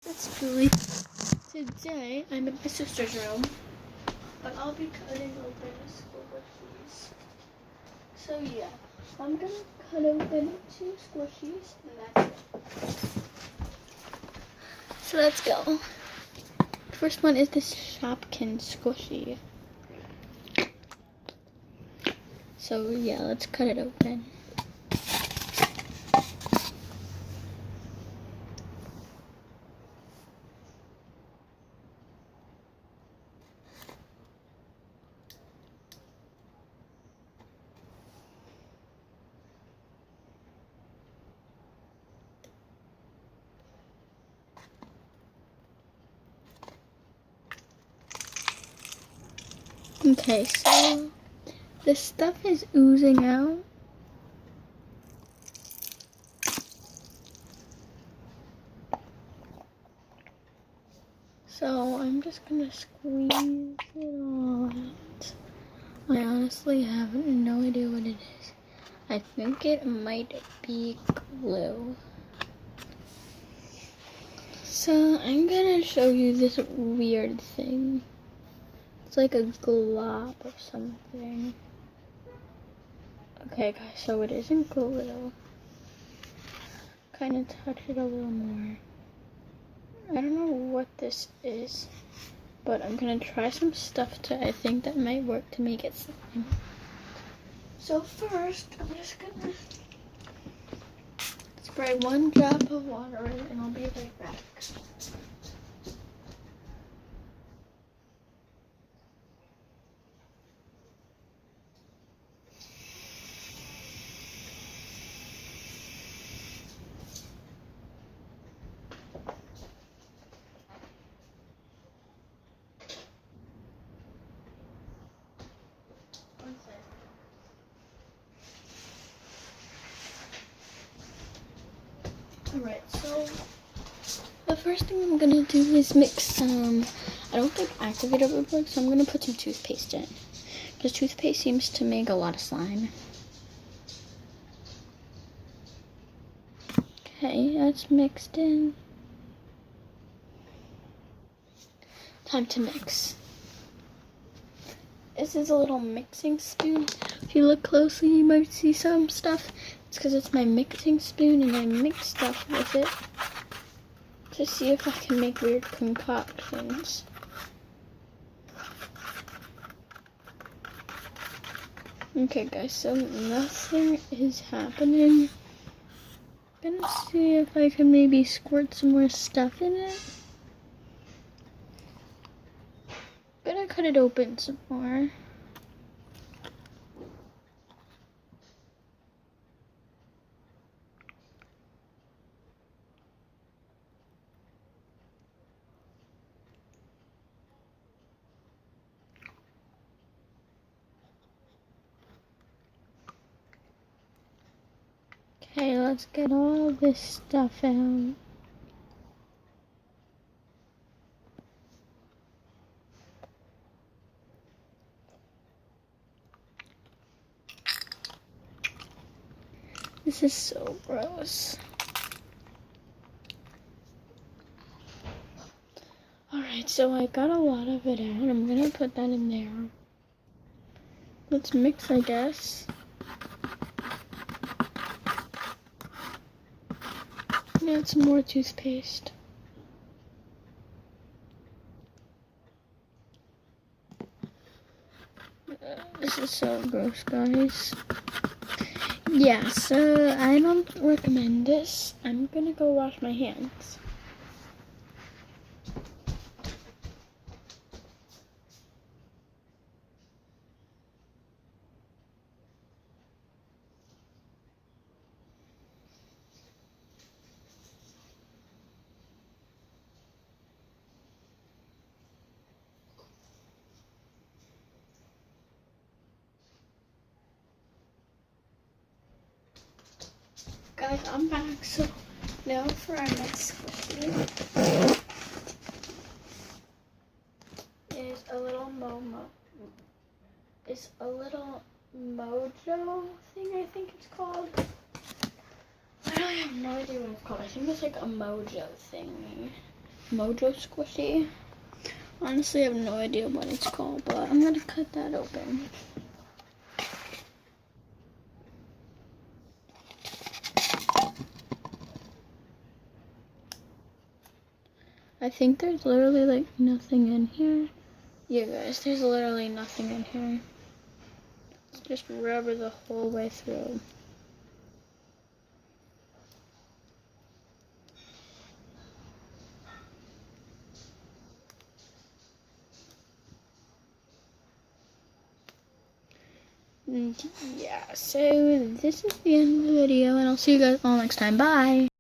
It's Julie. Today I'm in my sister's room, but I'll be cutting open squishies. So yeah, I'm gonna cut open 2 squishies and that's it. So let's go. The first one is this Shopkin squishy. So yeah, let's cut it open. Okay, so the stuff is oozing out. So I'm just gonna squeeze it all out. I honestly have no idea what it is. I think it might be glue. So I'm gonna show you this weird thing. It's like a glob or something. Okay guys, so it isn't glue. Kind of touch it a little more. I don't know what this is, but I'm gonna try some stuff I think that might work to make it slime. So first, I'm just gonna spray 1 drop of water in and I'll be right back. Alright, so the first thing I'm gonna do is mix some, I don't think activator would work, so I'm gonna put some toothpaste in. Because toothpaste seems to make a lot of slime. Okay, that's mixed in. Time to mix. This is a little mixing spoon. If you look closely, you might see some stuff. It's because it's my mixing spoon and I mix stuff with it to see if I can make weird concoctions. Okay guys, so nothing is happening. I'm gonna see if I can maybe squirt some more stuff in it. Gonna cut it open some more. Okay, let's get all this stuff out. This is so gross. Alright, so I got a lot of it out. I'm gonna put that in there. Let's mix, I guess. Add some more toothpaste. This is so gross, guys. Yeah, so I don't recommend this. I'm gonna go wash my hands. Guys, I'm back. So now for our next squishy is a little mojo thing, I think it's called. I really have no idea what it's called. I think it's like a mojo thingy. Mojo squishy. Honestly, I have no idea what it's called, but I'm gonna cut that open. I think there's literally like nothing in here. Yeah, guys, there's literally nothing in here. It's just rubber the whole way through. And yeah, so this is the end of the video, and I'll see you guys all next time. Bye!